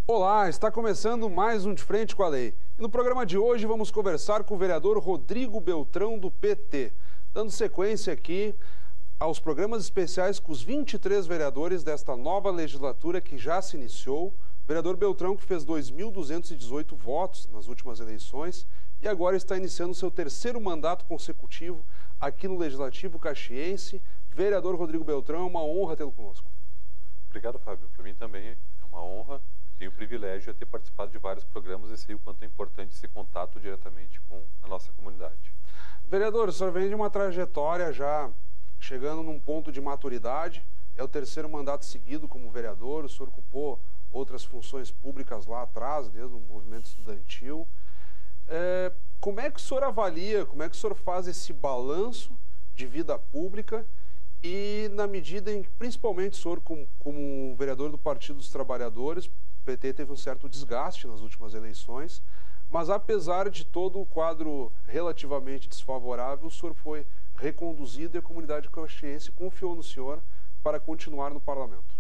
Olá, está começando mais um De Frente com a Lei. E no programa de hoje vamos conversar com o vereador Rodrigo Beltrão, do PT, dando sequência aqui aos programas especiais com os 23 vereadores desta nova legislatura que já se iniciou. O vereador Beltrão, que fez 2.218 votos nas últimas eleições e agora está iniciando seu terceiro mandato consecutivo aqui no Legislativo Caxiense. Vereador Rodrigo Beltrão, é uma honra tê-lo conosco. Obrigado, Fábio. Para mim também é uma honra. Tenho o privilégio de ter participado de vários programas e sei o quanto é importante esse contato diretamente com a nossa comunidade. Vereador, o senhor vem de uma trajetória já chegando num ponto de maturidade. É o terceiro mandato seguido como vereador. O senhor ocupou outras funções públicas lá atrás, desde o movimento estudantil. Como é que o senhor avalia, como é que o senhor faz esse balanço de vida pública e na medida em que, principalmente, o senhor como vereador do Partido dos Trabalhadores, o PT teve um certo desgaste nas últimas eleições, mas apesar de todo o quadro relativamente desfavorável, o senhor foi reconduzido e a comunidade caxiense confiou no senhor para continuar no parlamento.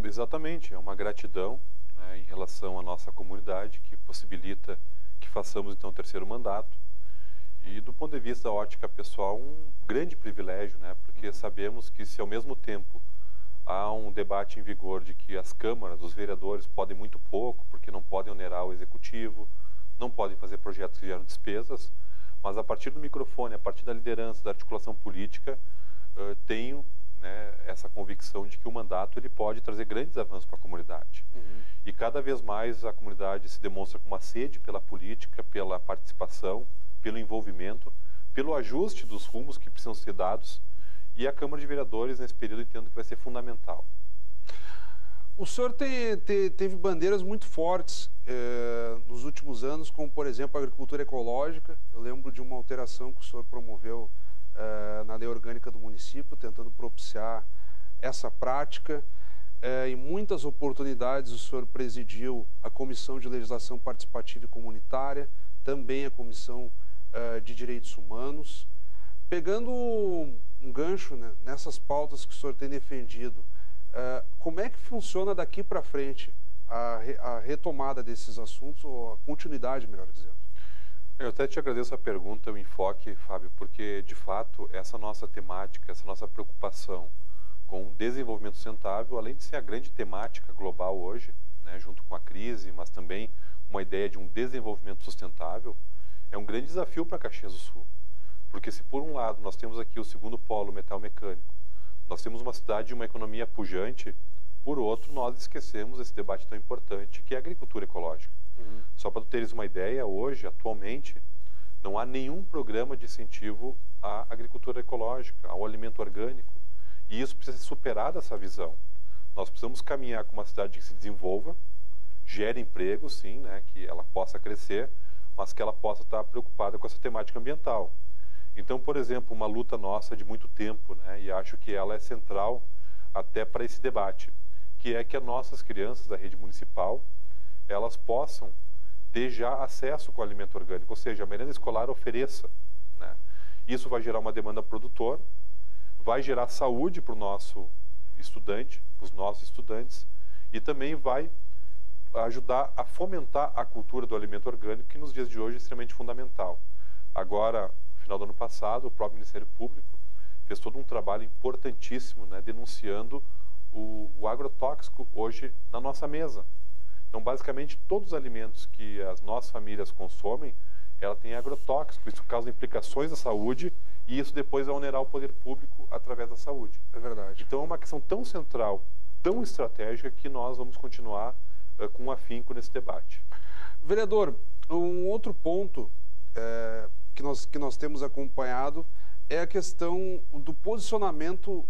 Exatamente, é uma gratidão, né, em relação à nossa comunidade que possibilita que façamos então o terceiro mandato. E do ponto de vista da ótica pessoal, um grande privilégio, né, porque sabemos que se ao mesmo tempo há um debate em vigor de que as câmaras, os vereadores podem muito pouco, porque não podem onerar o executivo, não podem fazer projetos que geram despesas, mas a partir do microfone, a partir da liderança, da articulação política, tenho, né, essa convicção de que o mandato ele pode trazer grandes avanços para a comunidade. E cada vez mais a comunidade se demonstra com uma sede pela política, pela participação, pelo envolvimento, pelo ajuste dos rumos que precisam ser dados. E a Câmara de Vereadores, nesse período, entendo que vai ser fundamental. O senhor teve bandeiras muito fortes nos últimos anos, como, por exemplo, a agricultura ecológica. Eu lembro de uma alteração que o senhor promoveu na lei orgânica do município, tentando propiciar essa prática. Em muitas oportunidades, o senhor presidiu a Comissão de Legislação Participativa e Comunitária, também a Comissão de Direitos Humanos. Pegando um gancho, né, nessas pautas que o senhor tem defendido, como é que funciona daqui para frente a retomada desses assuntos, ou a continuidade, melhor dizendo? Eu até te agradeço a pergunta, o enfoque, Fábio, porque, de fato, essa nossa temática, essa nossa preocupação com o desenvolvimento sustentável, além de ser a grande temática global hoje, né, junto com a crise, mas também uma ideia de um desenvolvimento sustentável, é um grande desafio para Caxias do Sul. Porque se por um lado nós temos aqui o segundo polo, metal mecânico, nós temos uma cidade e uma economia pujante, por outro nós esquecemos esse debate tão importante que é a agricultura ecológica. Só para tu teres uma ideia, hoje, atualmente, não há nenhum programa de incentivo à agricultura ecológica, ao alimento orgânico. E isso precisa ser superada, essa visão. Nós precisamos caminhar com uma cidade que se desenvolva, gere emprego, sim, né, que ela possa crescer, mas que ela possa estar preocupada com essa temática ambiental. Então, por exemplo, uma luta nossa de muito tempo, né, e acho que ela é central até para esse debate, que é que as nossas crianças da rede municipal, elas possam ter já acesso com o alimento orgânico, ou seja, a merenda escolar ofereça, né? Isso vai gerar uma demanda produtora, vai gerar saúde para o nosso estudante, para os nossos estudantes, e também vai ajudar a fomentar a cultura do alimento orgânico, que nos dias de hoje é extremamente fundamental. Agora, no final do ano passado, o próprio Ministério Público fez todo um trabalho importantíssimo, né, denunciando o agrotóxico hoje na nossa mesa. Então, basicamente, todos os alimentos que as nossas famílias consomem, ela tem agrotóxico, isso causa implicações à saúde e isso depois vai onerar o poder público através da saúde. É verdade. Então, é uma questão tão central, tão estratégica, que nós vamos continuar com afinco nesse debate. Vereador, um outro ponto que nós temos acompanhado é a questão do posicionamento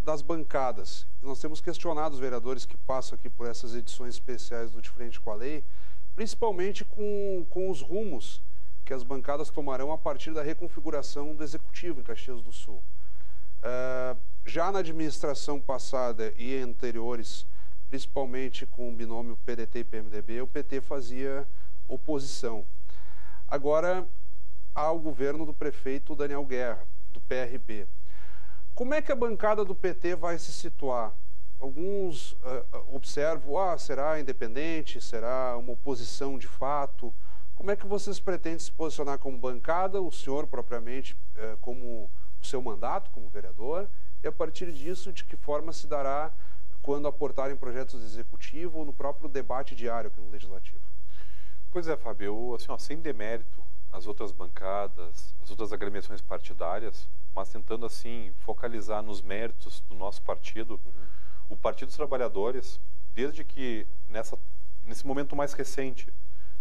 das bancadas. Nós temos questionado os vereadores que passam aqui por essas edições especiais do De Frente com a Lei, principalmente com os rumos que as bancadas tomarão a partir da reconfiguração do Executivo em Caxias do Sul. Já na administração passada e anteriores, principalmente com o binômio PDT e PMDB, o PT fazia oposição. Agora, há o governo do prefeito Daniel Guerra, do PRB. Como é que a bancada do PT vai se situar? Alguns observam, será independente, será uma oposição de fato? Como é que vocês pretendem se posicionar como bancada, o senhor propriamente como o seu mandato como vereador, e a partir disso, de que forma se dará quando aportarem projetos do Executivo ou no próprio debate diário aqui no Legislativo? Pois é, Fábio, assim, sem demérito as outras bancadas, as outras agremiações partidárias, mas tentando assim focalizar nos méritos do nosso partido, o Partido dos Trabalhadores, desde que nesse momento mais recente,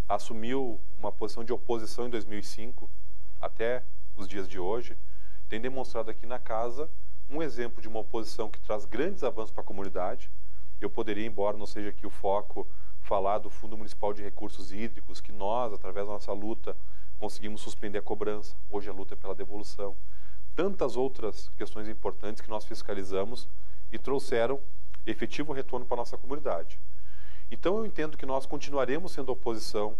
assumiu uma posição de oposição em 2005 até os dias de hoje, tem demonstrado aqui na casa um exemplo de uma oposição que traz grandes avanços para a comunidade. Eu poderia, embora não seja aqui o foco, falar do Fundo Municipal de Recursos Hídricos, que nós, através da nossa luta, conseguimos suspender a cobrança. Hoje a luta é pela devolução. Tantas outras questões importantes que nós fiscalizamos e trouxeram efetivo retorno para a nossa comunidade. Então eu entendo que nós continuaremos sendo oposição,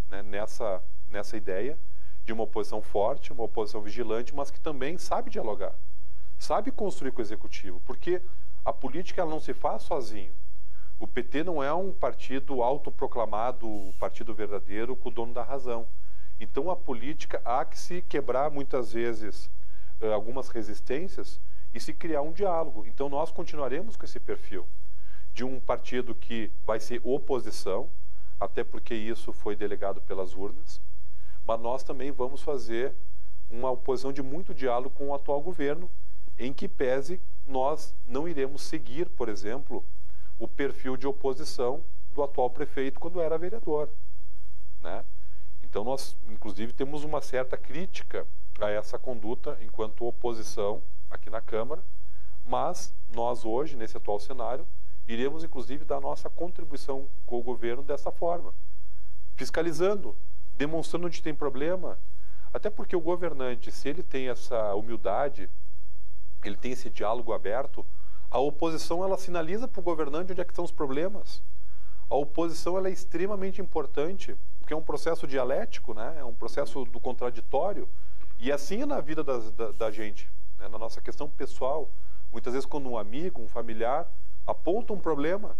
né, nessa ideia de uma oposição forte, uma oposição vigilante, mas que também sabe dialogar, sabe construir com o Executivo, porque a política ela não se faz sozinho. O PT não é um partido autoproclamado, o partido verdadeiro, com o dono da razão. Então a política há que se quebrar muitas vezes algumas resistências e se criar um diálogo. Então nós continuaremos com esse perfil de um partido que vai ser oposição, até porque isso foi delegado pelas urnas, mas nós também vamos fazer uma oposição de muito diálogo com o atual governo, em que pese nós não iremos seguir, por exemplo, o perfil de oposição do atual prefeito quando era vereador, né? Então nós, inclusive, temos uma certa crítica a essa conduta enquanto oposição aqui na Câmara, mas nós hoje, nesse atual cenário, iremos, inclusive, dar nossa contribuição com o governo dessa forma, fiscalizando, demonstrando onde tem problema, até porque o governante, se ele tem essa humildade, ele tem esse diálogo aberto, a oposição ela sinaliza para o governante onde é que estão os problemas. A oposição ela é extremamente importante, porque é um processo dialético, né? É um processo do contraditório, e assim é na vida da gente, né? Na nossa questão pessoal. Muitas vezes quando um amigo, um familiar aponta um problema,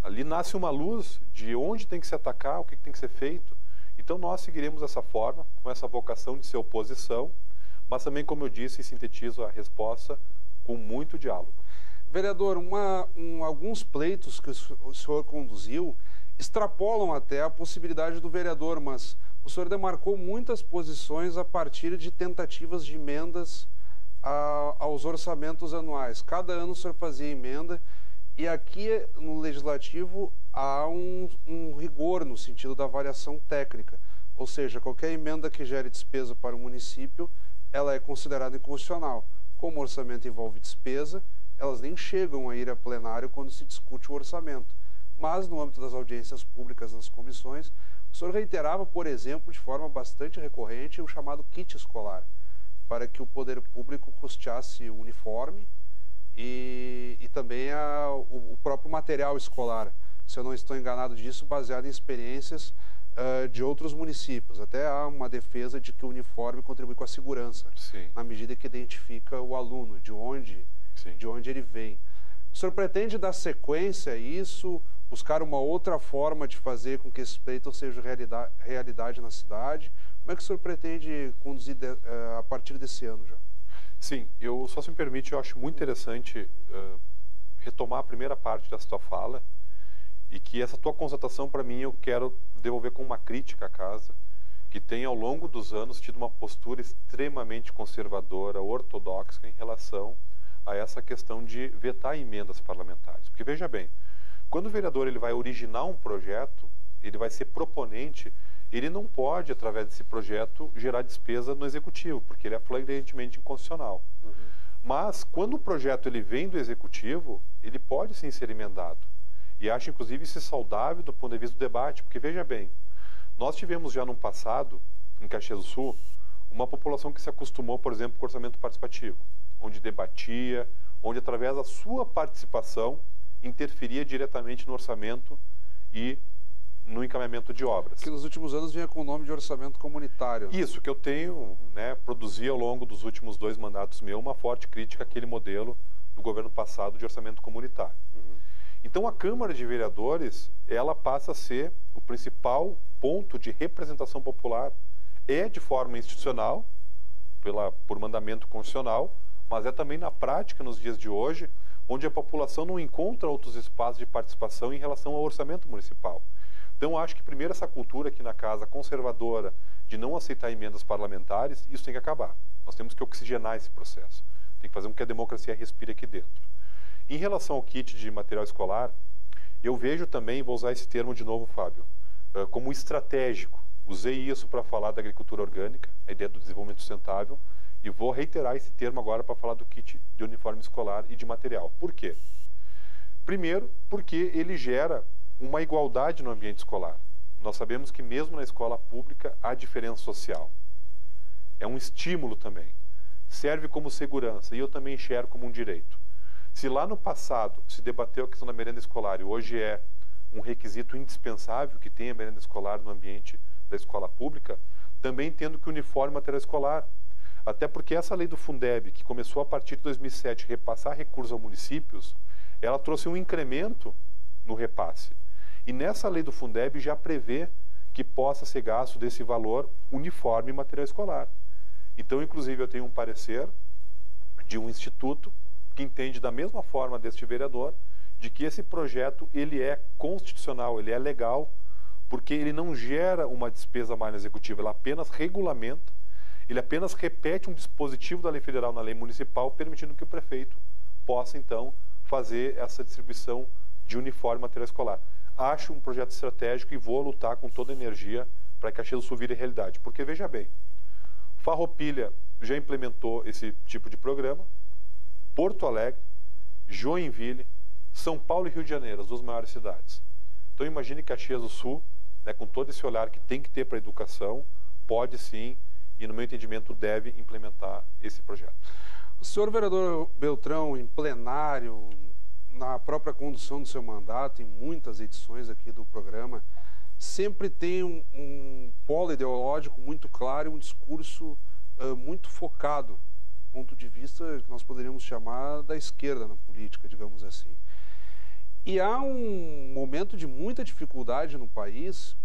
ali nasce uma luz de onde tem que se atacar, o que tem que ser feito. Então nós seguiremos dessa forma, com essa vocação de ser oposição, mas também, como eu disse, e sintetizo a resposta, com muito diálogo. Vereador, alguns pleitos que o senhor conduziu extrapolam até a possibilidade do vereador, mas o senhor demarcou muitas posições a partir de tentativas de emendas aos orçamentos anuais. Cada ano o senhor fazia emenda e aqui no Legislativo há um rigor no sentido da avaliação técnica, ou seja, qualquer emenda que gere despesa para o município, ela é considerada inconstitucional. Como o orçamento envolve despesa, elas nem chegam a ir a plenário quando se discute o orçamento. Mas, no âmbito das audiências públicas nas comissões, o senhor reiterava, por exemplo, de forma bastante recorrente, o chamado kit escolar, para que o poder público custeasse o uniforme e também o próprio material escolar. Se eu não estou enganado disso, baseado em experiências de outros municípios. Até há uma defesa de que o uniforme contribui com a segurança, Sim. na medida que identifica o aluno, de onde ele vem. O senhor pretende dar sequência a isso, buscar uma outra forma de fazer com que esses pleitos sejam realidade na cidade? Como é que o senhor pretende conduzir a partir desse ano já? Sim, só se me permite, eu acho muito interessante retomar a primeira parte dessa tua fala, e que essa tua constatação, para mim, eu quero devolver com uma crítica à casa, que tem ao longo dos anos tido uma postura extremamente conservadora, ortodoxa em relação a essa questão de vetar emendas parlamentares. Porque veja bem, quando o vereador ele vai originar um projeto, ele vai ser proponente, ele não pode, através desse projeto, gerar despesa no executivo, porque ele é flagrantemente inconstitucional. Mas, quando o projeto ele vem do executivo, ele pode sim ser emendado. E acho, inclusive, isso saudável do ponto de vista do debate, porque, veja bem, nós tivemos já no passado, em Caxias do Sul, uma população que se acostumou, por exemplo, com o orçamento participativo, onde debatia, onde, através da sua participação, interferia diretamente no orçamento e no encaminhamento de obras. Que nos últimos anos vinha com o nome de orçamento comunitário. Isso, que eu tenho, né, produzi ao longo dos últimos 2 mandatos meus uma forte crítica àquele modelo do governo passado de orçamento comunitário. Então a Câmara de Vereadores, ela passa a ser o principal ponto de representação popular, de forma institucional, por mandamento constitucional, mas é também na prática, nos dias de hoje, onde a população não encontra outros espaços de participação em relação ao orçamento municipal. Então, acho que primeiro essa cultura aqui na casa conservadora de não aceitar emendas parlamentares, isso tem que acabar. Nós temos que oxigenar esse processo. Tem que fazer com que a democracia respire aqui dentro. Em relação ao kit de material escolar, eu vejo também, vou usar esse termo de novo, Fábio, como estratégico. Usei isso para falar da agricultura orgânica, a ideia do desenvolvimento sustentável, e vou reiterar esse termo agora para falar do kit de uniforme escolar e de material. Por quê? Primeiro, porque ele gera uma igualdade no ambiente escolar. Nós sabemos que mesmo na escola pública há diferença social. É um estímulo também. Serve como segurança e eu também enxergo como um direito. Se lá no passado se debateu a questão da merenda escolar e hoje é um requisito indispensável que tenha merenda escolar no ambiente da escola pública, também entendo que o uniforme é material escolar. Até porque essa lei do Fundeb, que começou a partir de 2007 repassar recursos aos municípios, ela trouxe um incremento no repasse. E nessa lei do Fundeb já prevê que possa ser gasto desse valor uniforme e material escolar. Então, inclusive, eu tenho um parecer de um instituto que entende da mesma forma deste vereador, de que esse projeto ele é constitucional, ele é legal, porque ele não gera uma despesa mais executiva, ele apenas regulamenta, ele apenas repete um dispositivo da lei federal na lei municipal, permitindo que o prefeito possa, então, fazer essa distribuição de uniforme e material escolar. Acho um projeto estratégico e vou lutar com toda a energia para que Caxias do Sul vire realidade. Porque, veja bem, Farroupilha já implementou esse tipo de programa, Porto Alegre, Joinville, São Paulo e Rio de Janeiro, as 2 maiores cidades. Então, imagine que Caxias do Sul, né, com todo esse olhar que tem que ter para a educação, pode sim, e no meu entendimento deve implementar esse projeto. O senhor vereador Beltrão, em plenário, na própria condução do seu mandato, em muitas edições aqui do programa, sempre tem um polo ideológico muito claro e um discurso muito focado, do ponto de vista que nós poderíamos chamar da esquerda na política, digamos assim. E há um momento de muita dificuldade no país,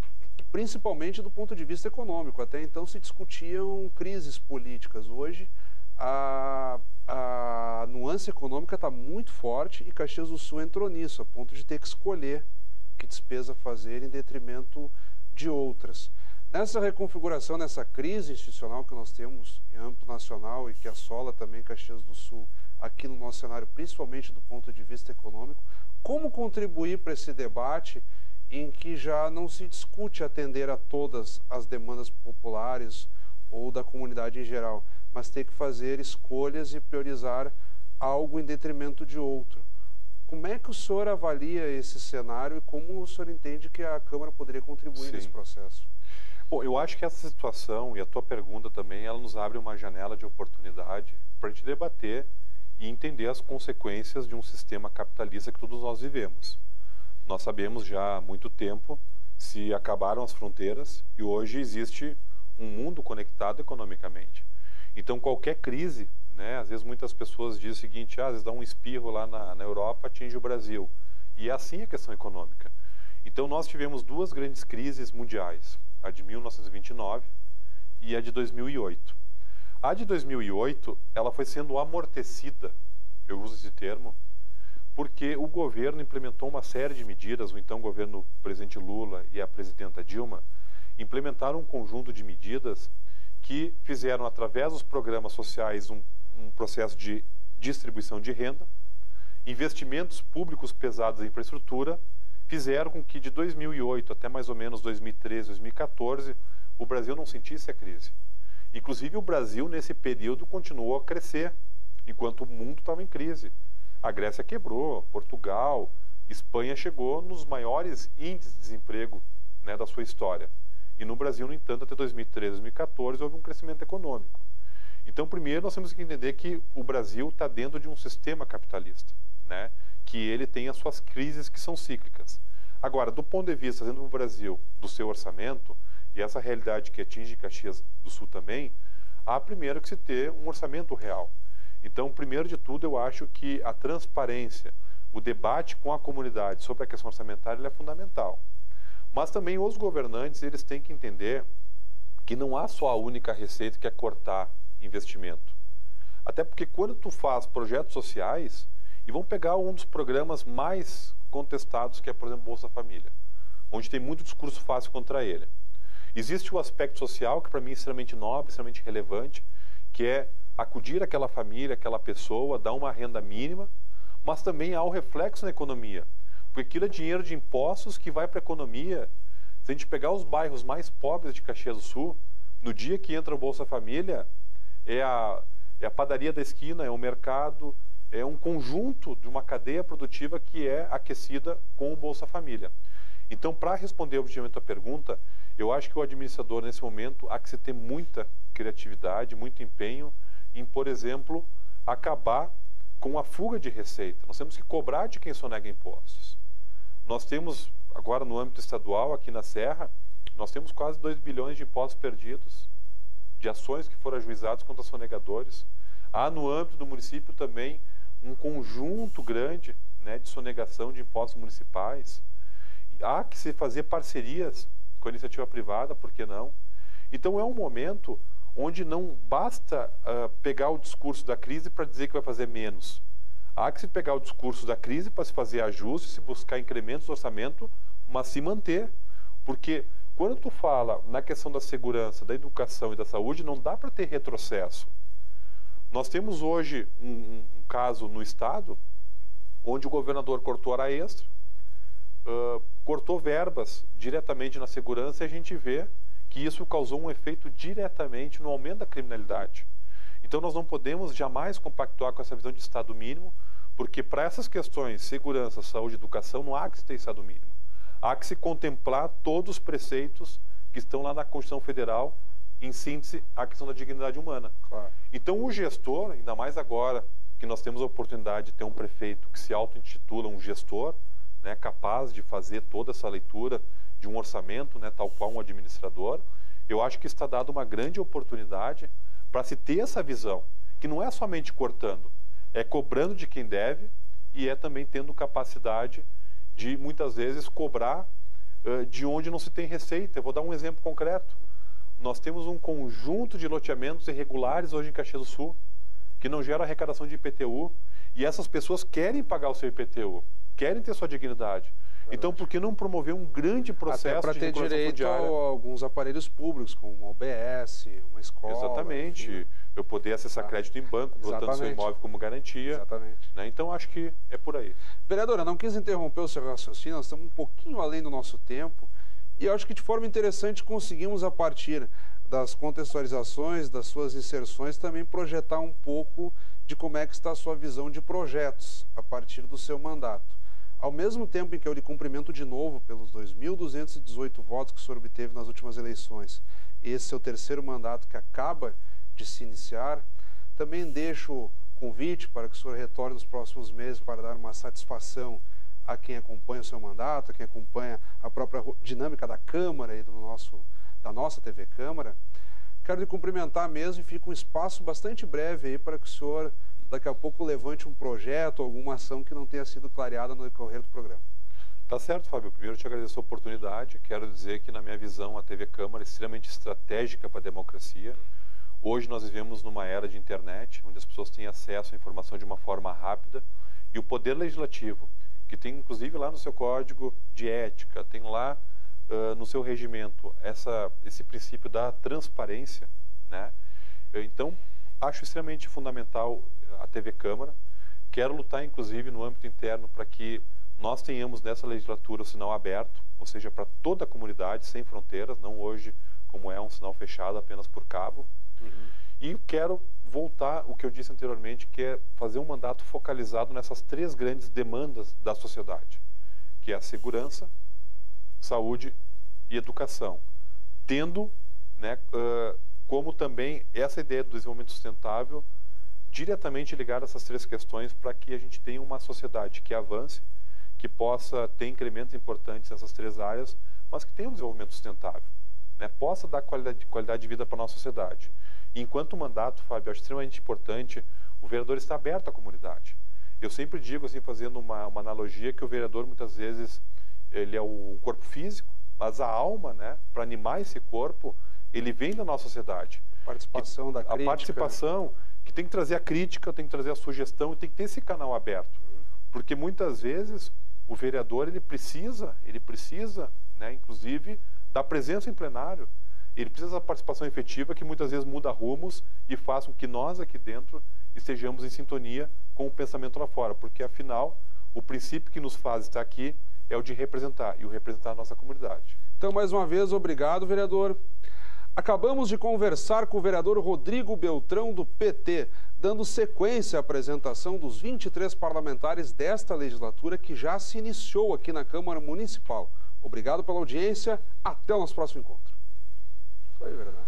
principalmente do ponto de vista econômico. Até então se discutiam crises políticas. Hoje, a nuance econômica está muito forte e Caxias do Sul entrou nisso, a ponto de ter que escolher que despesa fazer em detrimento de outras. Nessa reconfiguração, nessa crise institucional que nós temos em âmbito nacional e que assola também Caxias do Sul aqui no nosso cenário, principalmente do ponto de vista econômico, como contribuir para esse debate em que já não se discute atender a todas as demandas populares ou da comunidade em geral, mas ter que fazer escolhas e priorizar algo em detrimento de outro. Como é que o senhor avalia esse cenário e como o senhor entende que a Câmara poderia contribuir nesse processo? Bom, eu acho que essa situação e a tua pergunta também, ela nos abre uma janela de oportunidade para a gente debater e entender as consequências de um sistema capitalista que todos nós vivemos. Nós sabemos já há muito tempo se acabaram as fronteiras e hoje existe um mundo conectado economicamente. Então qualquer crise, né, às vezes muitas pessoas dizem o seguinte, às vezes dá um espirro lá na Europa, atinge o Brasil. E é assim a questão econômica. Então nós tivemos 2 grandes crises mundiais, a de 1929 e a de 2008. A de 2008, ela foi sendo amortecida, eu uso esse termo, porque o governo implementou uma série de medidas, o então governo presidente Lula e a presidenta Dilma implementaram um conjunto de medidas que fizeram, através dos programas sociais, um processo de distribuição de renda, investimentos públicos pesados em infraestrutura, fizeram com que de 2008 até mais ou menos 2013, 2014, o Brasil não sentisse a crise. Inclusive o Brasil, nesse período, continuou a crescer, enquanto o mundo estava em crise. A Grécia quebrou, Portugal, Espanha chegou nos maiores índices de desemprego, né, da sua história. E no Brasil, no entanto, até 2013, 2014, houve um crescimento econômico. Então, primeiro, nós temos que entender que o Brasil está dentro de um sistema capitalista, né? que ele tem as suas crises que são cíclicas. Agora, do ponto de vista, dentro do Brasil, do seu orçamento, e essa realidade que atinge Caxias do Sul também, há primeiro que se ter um orçamento real. Então, primeiro de tudo, eu acho que a transparência, o debate com a comunidade sobre a questão orçamentária ele é fundamental. Mas também os governantes, eles têm que entender que não há só a única receita que é cortar investimento. Até porque quando tu faz projetos sociais, e vamos pegar um dos programas mais contestados, que é, por exemplo, Bolsa Família, onde tem muito discurso fácil contra ele. Existe o aspecto social, que para mim é extremamente nobre, extremamente relevante, que é acudir aquela família, aquela pessoa, dar uma renda mínima, mas também há o reflexo na economia, porque aquilo é dinheiro de impostos que vai para a economia. Se a gente pegar os bairros mais pobres de Caxias do Sul, no dia que entra o Bolsa Família, é a padaria da esquina, é o mercado, é um conjunto de uma cadeia produtiva que é aquecida com o Bolsa Família. Então, para responder objetivamente a pergunta, eu acho que o administrador, nesse momento, há que se ter muita criatividade, muito empenho em, por exemplo, acabar com a fuga de receita. Nós temos que cobrar de quem sonega impostos. Nós temos, agora no âmbito estadual, aqui na Serra, nós temos quase 2 bilhões de impostos perdidos, de ações que foram ajuizadas contra sonegadores. Há no âmbito do município também um conjunto grande, né, de sonegação de impostos municipais. Há que se fazer parcerias com a iniciativa privada, por que não? Então é um momento onde não basta pegar o discurso da crise para dizer que vai fazer menos. Há que se pegar o discurso da crise para se fazer ajustes, se buscar incrementos do orçamento, mas se manter. Porque quando tu fala na questão da segurança, da educação e da saúde, não dá para ter retrocesso. Nós temos hoje um caso no estado onde o governador cortou hora extra, cortou verbas diretamente na segurança e a gente vê que isso causou um efeito diretamente no aumento da criminalidade. Então nós não podemos jamais compactuar com essa visão de Estado mínimo, porque para essas questões, segurança, saúde e educação, não há que se ter Estado mínimo. Há que se contemplar todos os preceitos que estão lá na Constituição Federal, em síntese, a questão da dignidade humana. Claro. Então o gestor, ainda mais agora que nós temos a oportunidade de ter um prefeito que se auto-intitula um gestor, né, capaz de fazer toda essa leitura de um orçamento, né, tal qual um administrador, eu acho que está dado uma grande oportunidade para se ter essa visão, que não é somente cortando, é cobrando de quem deve e é também tendo capacidade de, muitas vezes, cobrar de onde não se tem receita. Eu vou dar um exemplo concreto. Nós temos um conjunto de loteamentos irregulares hoje em Caxias do Sul, que não gera arrecadação de IPTU, e essas pessoas querem pagar o seu IPTU, querem ter sua dignidade. Verdade. Então, por que não promover um grande processo para ter direito fundiária? A alguns aparelhos públicos, como uma OBS, uma escola. Exatamente. Enfim. Eu poder acessar crédito em banco, botando seu imóvel como garantia. Exatamente. Né? Então, acho que é por aí. Vereadora, não quis interromper o seu raciocínio, nós estamos um pouquinho além do nosso tempo, e eu acho que de forma interessante conseguimos, a partir das contextualizações, das suas inserções, também projetar um pouco de como é que está a sua visão de projetos a partir do seu mandato. Ao mesmo tempo em que eu lhe cumprimento de novo pelos 2.218 votos que o senhor obteve nas últimas eleições, e esse seu terceiro mandato que acaba de se iniciar, também deixo convite para que o senhor retorne nos próximos meses para dar uma satisfação a quem acompanha o seu mandato, a quem acompanha a própria dinâmica da Câmara e da nossa TV Câmara. Quero lhe cumprimentar mesmo e fica um espaço bastante breve aí para que o senhor daqui a pouco levante um projeto, alguma ação que não tenha sido clareada no decorrer do programa. Tá certo, Fábio. Primeiro, eu te agradeço a oportunidade. Quero dizer que, na minha visão, a TV Câmara é extremamente estratégica para a democracia. Hoje nós vivemos numa era de internet, onde as pessoas têm acesso à informação de uma forma rápida, e o Poder Legislativo, que tem inclusive lá no seu código de ética, tem lá no seu regimento esse princípio da transparência, né? Então, acho extremamente fundamental a TV Câmara. Quero lutar, inclusive, no âmbito interno para que nós tenhamos nessa legislatura o sinal aberto, ou seja, para toda a comunidade, sem fronteiras, não hoje como é um sinal fechado apenas por cabo. Uhum. E quero voltar o que eu disse anteriormente, que é fazer um mandato focalizado nessas 3 grandes demandas da sociedade, que é a segurança, saúde e educação, tendo, né, como também essa ideia do desenvolvimento sustentável diretamente ligado a essas 3 questões para que a gente tenha uma sociedade que avance, que possa ter incrementos importantes nessas 3 áreas, mas que tenha um desenvolvimento sustentável, né? Possa dar qualidade de vida para a nossa sociedade. E enquanto mandato, Fábio, acho extremamente importante o vereador estar aberto à comunidade. Eu sempre digo, assim, fazendo uma analogia, que o vereador, muitas vezes, ele é o corpo físico, mas a alma, né, para animar esse corpo, ele vem da nossa sociedade. Participação da crítica. A participação, que tem que trazer a crítica, tem que trazer a sugestão, e tem que ter esse canal aberto. Porque muitas vezes o vereador, ele precisa, né, inclusive, da presença em plenário. Ele precisa da participação efetiva, que muitas vezes muda rumos e faz com que nós aqui dentro estejamos em sintonia com o pensamento lá fora. Porque, afinal, o princípio que nos faz estar aqui é o de representar, e o representar a nossa comunidade. Então, mais uma vez, obrigado, vereador. Acabamos de conversar com o vereador Rodrigo Beltrão, do PT, dando sequência à apresentação dos 23 parlamentares desta legislatura que já se iniciou aqui na Câmara Municipal. Obrigado pela audiência, até o nosso próximo encontro. Isso aí, vereador.